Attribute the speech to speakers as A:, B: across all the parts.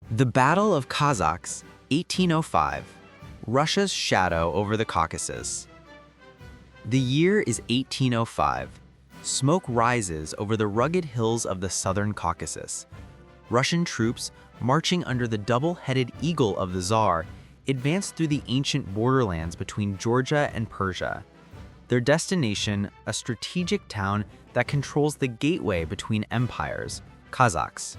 A: The Battle of Qazax, 1805, Russia's shadow over the Caucasus. The year is 1805. Smoke rises over the rugged hills of the southern Caucasus. Russian troops, marching under the double-headed eagle of the Tsar, advanced through the ancient borderlands between Georgia and Persia. Their destination, a strategic town that controls the gateway between empires, Qazax.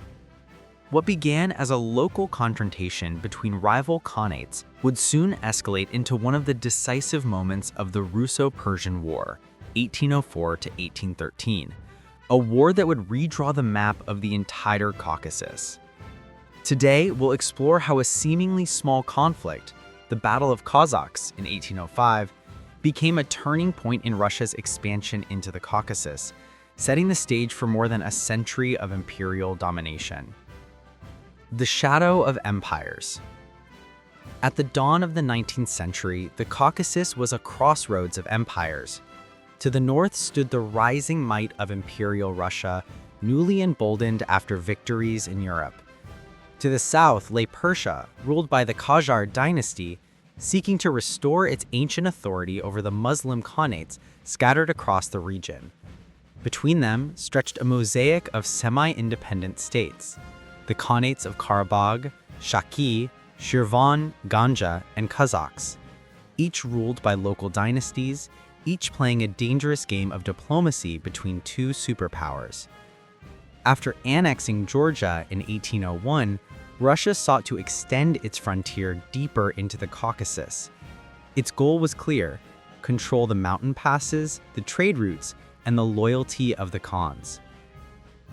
A: What began as a local confrontation between rival khanates would soon escalate into one of the decisive moments of the Russo-Persian War, 1804 to 1813, a war that would redraw the map of the entire Caucasus. Today, we'll explore how a seemingly small conflict, the Battle of Qazax in 1805, became a turning point in Russia's expansion into the Caucasus, setting the stage for more than a century of imperial domination. The shadow of empires. At the dawn of the 19th century, the Caucasus was a crossroads of empires. To the north stood the rising might of Imperial Russia, newly emboldened after victories in Europe. To the south lay Persia, ruled by the Qajar dynasty, seeking to restore its ancient authority over the Muslim khanates scattered across the region. Between them stretched a mosaic of semi-independent states: the khanates of Karabagh, Shaki, Shirvan, Ganja, and Qazax, each ruled by local dynasties, each playing a dangerous game of diplomacy between two superpowers. After annexing Georgia in 1801, Russia sought to extend its frontier deeper into the Caucasus. Its goal was clear: control the mountain passes, the trade routes, and the loyalty of the Khans.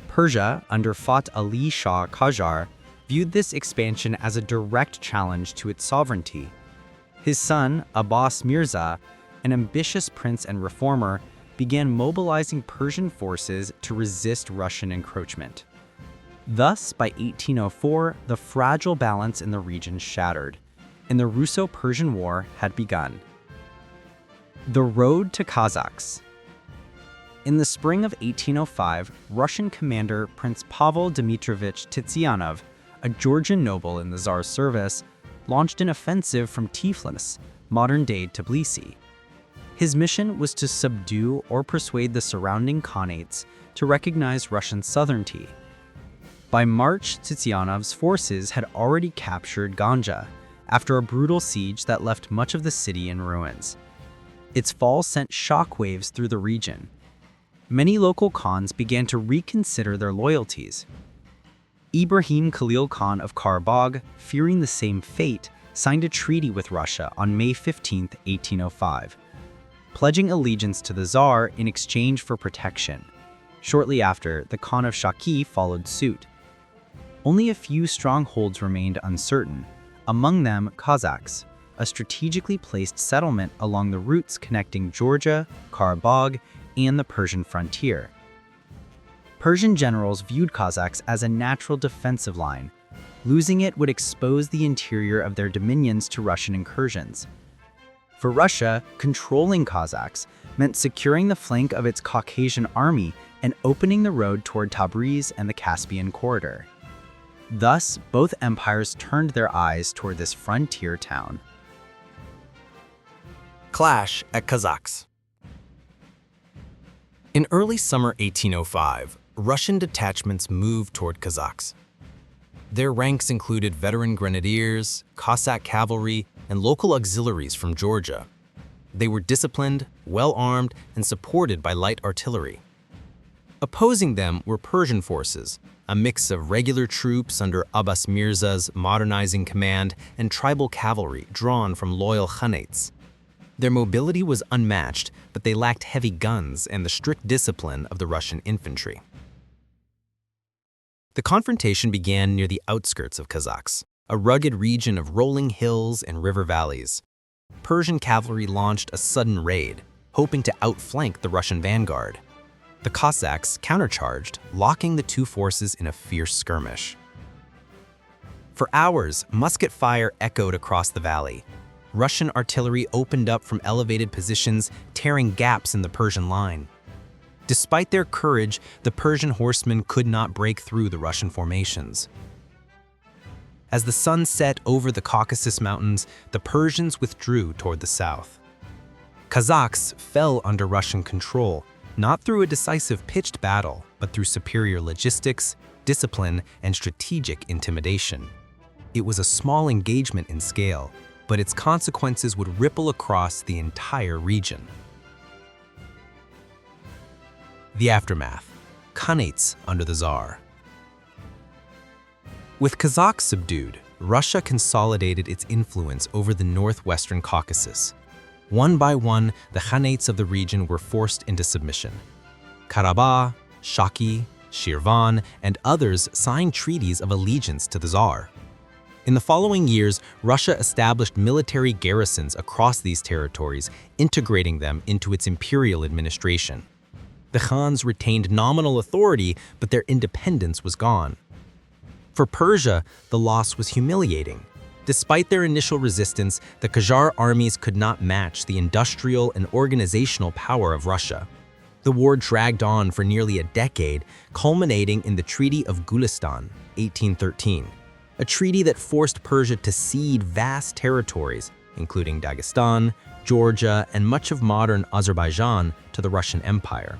A: Persia, under Fath Ali Shah Qajar, viewed this expansion as a direct challenge to its sovereignty. His son, Abbas Mirza, an ambitious prince and reformer, began mobilizing Persian forces to resist Russian encroachment. Thus, by 1804, the fragile balance in the region shattered, and the Russo-Persian War had begun. The road to Qazax. In the spring of 1805, Russian commander Prince Pavel Dmitrovich Tsitsianov, a Georgian noble in the Tsar's service, launched an offensive from Tiflis, modern-day Tbilisi. His mission was to subdue or persuade the surrounding khanates to recognize Russian sovereignty. By March, Tsitsianov's forces had already captured Ganja, after a brutal siege that left much of the city in ruins. Its fall sent shockwaves through the region. Many local Khans began to reconsider their loyalties. Ibrahim Khalil Khan of Karabagh, fearing the same fate, signed a treaty with Russia on May 15, 1805, pledging allegiance to the Tsar in exchange for protection. Shortly after, the Khan of Shaki followed suit. Only a few strongholds remained uncertain, among them Qazax, a strategically placed settlement along the routes connecting Georgia, Karabagh, and the Persian frontier. Persian generals viewed Qazax as a natural defensive line. Losing it would expose the interior of their dominions to Russian incursions. For Russia, controlling Qazax meant securing the flank of its Caucasian army and opening the road toward Tabriz and the Caspian corridor. Thus, both empires turned their eyes toward this frontier town.
B: Clash at Qazax. In early summer 1805, Russian detachments moved toward Qazax. Their ranks included veteran grenadiers, Cossack cavalry, and local auxiliaries from Georgia. They were disciplined, well-armed, and supported by light artillery. Opposing them were Persian forces, a mix of regular troops under Abbas Mirza's modernizing command and tribal cavalry drawn from loyal khanates. Their mobility was unmatched, but they lacked heavy guns and the strict discipline of the Russian infantry. The confrontation began near the outskirts of Qazax, a rugged region of rolling hills and river valleys. Persian cavalry launched a sudden raid, hoping to outflank the Russian vanguard. The Cossacks countercharged, locking the two forces in a fierce skirmish. For hours, musket fire echoed across the valley. Russian artillery opened up from elevated positions, tearing gaps in the Persian line. Despite their courage, the Persian horsemen could not break through the Russian formations. As the sun set over the Caucasus Mountains, the Persians withdrew toward the south. Qazax fell under Russian control, not through a decisive pitched battle, but through superior logistics, discipline, and strategic intimidation. It was a small engagement in scale, but its consequences would ripple across the entire region. The aftermath: khanates under the Tsar. With Qazax subdued, Russia consolidated its influence over the northwestern Caucasus. One by one, the khanates of the region were forced into submission. Karabakh, Shaki, Shirvan, and others signed treaties of allegiance to the Tsar. In the following years, Russia established military garrisons across these territories, integrating them into its imperial administration. The Khans retained nominal authority, but their independence was gone. For Persia, the loss was humiliating. Despite their initial resistance, the Qajar armies could not match the industrial and organizational power of Russia. The war dragged on for nearly a decade, culminating in the Treaty of Gulistan, 1813, a treaty that forced Persia to cede vast territories, including Dagestan, Georgia, and much of modern Azerbaijan, to the Russian Empire.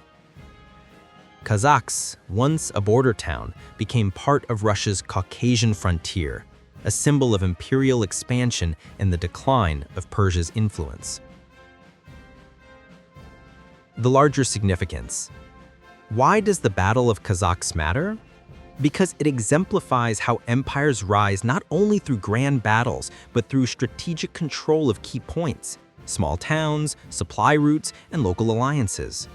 B: Qazax, once a border town, became part of Russia's Caucasian frontier, a symbol of imperial expansion and the decline of Persia's influence. The larger significance. Why does the Battle of Qazax matter? Because it exemplifies how empires rise not only through grand battles, but through strategic control of key points, small towns, supply routes, and local alliances.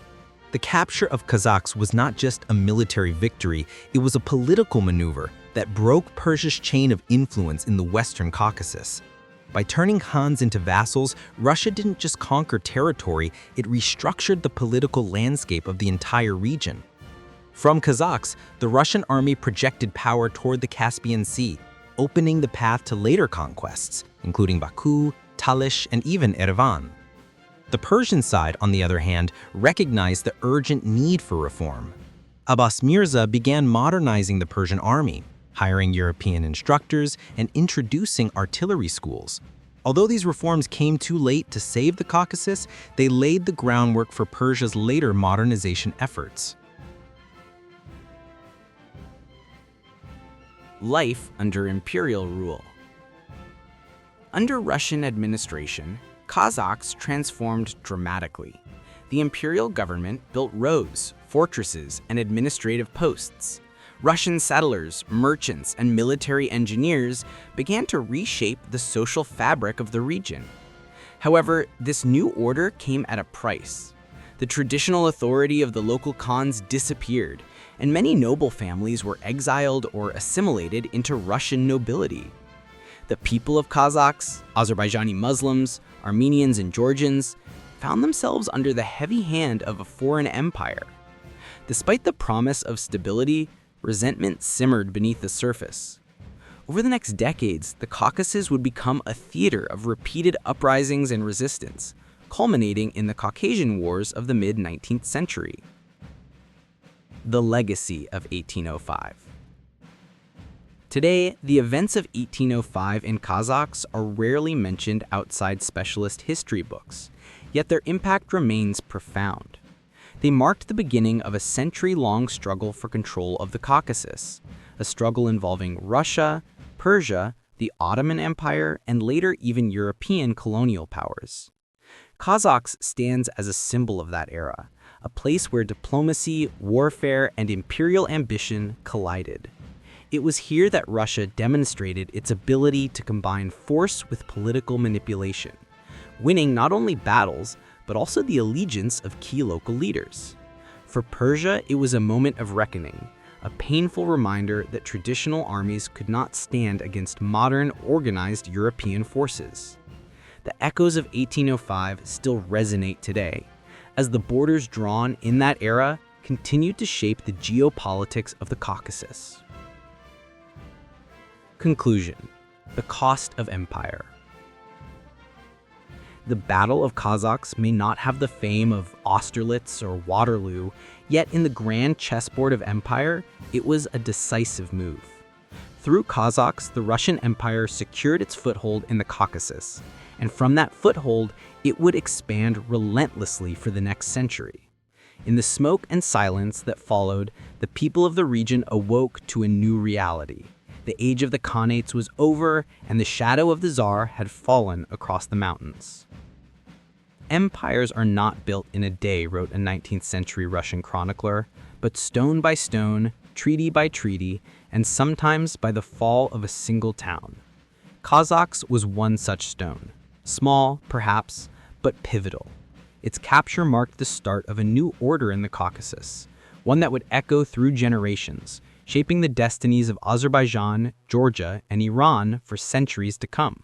B: The capture of Qazax was not just a military victory, it was a political maneuver that broke Persia's chain of influence in the Western Caucasus. By turning Khans into vassals, Russia didn't just conquer territory, it restructured the political landscape of the entire region. From Qazax, the Russian army projected power toward the Caspian Sea, opening the path to later conquests, including Baku, Talish, and even Erevan. The Persian side, on the other hand, recognized the urgent need for reform. Abbas Mirza began modernizing the Persian army, hiring European instructors and introducing artillery schools. Although these reforms came too late to save the Caucasus, they laid the groundwork for Persia's later modernization efforts.
C: Life under imperial rule. Under Russian administration, Qazax transformed dramatically. The imperial government built roads, fortresses, and administrative posts. Russian settlers, merchants, and military engineers began to reshape the social fabric of the region. However, this new order came at a price. The traditional authority of the local Khans disappeared, and many noble families were exiled or assimilated into Russian nobility. The people of Qazax, Azerbaijani Muslims, Armenians, and Georgians found themselves under the heavy hand of a foreign empire. Despite the promise of stability, resentment simmered beneath the surface. Over the next decades, the Caucasus would become a theater of repeated uprisings and resistance, culminating in the Caucasian Wars of the mid-19th century. The legacy of 1805. Today, the events of 1805 in Qazax are rarely mentioned outside specialist history books, yet their impact remains profound. They marked the beginning of a century-long struggle for control of the Caucasus, a struggle involving Russia, Persia, the Ottoman Empire, and later even European colonial powers. Qazax stands as a symbol of that era, a place where diplomacy, warfare, and imperial ambition collided. It was here that Russia demonstrated its ability to combine force with political manipulation, winning not only battles, but also the allegiance of key local leaders. For Persia, it was a moment of reckoning, a painful reminder that traditional armies could not stand against modern, organized European forces. The echoes of 1805 still resonate today, as the borders drawn in that era continued to shape the geopolitics of the Caucasus. Conclusion: the cost of empire. The Battle of Qazax may not have the fame of Austerlitz or Waterloo, yet in the grand chessboard of empire, it was a decisive move. Through Qazax, the Russian Empire secured its foothold in the Caucasus, and from that foothold, it would expand relentlessly for the next century. In the smoke and silence that followed, the people of the region awoke to a new reality. The age of the khanates was over, and the shadow of the Tsar had fallen across the mountains. Empires are not built in a day, wrote a 19th century Russian chronicler, but stone by stone, treaty by treaty, and sometimes by the fall of a single town. Qazax was one such stone. Small, perhaps, but pivotal. Its capture marked the start of a new order in the Caucasus, one that would echo through generations, shaping the destinies of Azerbaijan, Georgia, and Iran for centuries to come.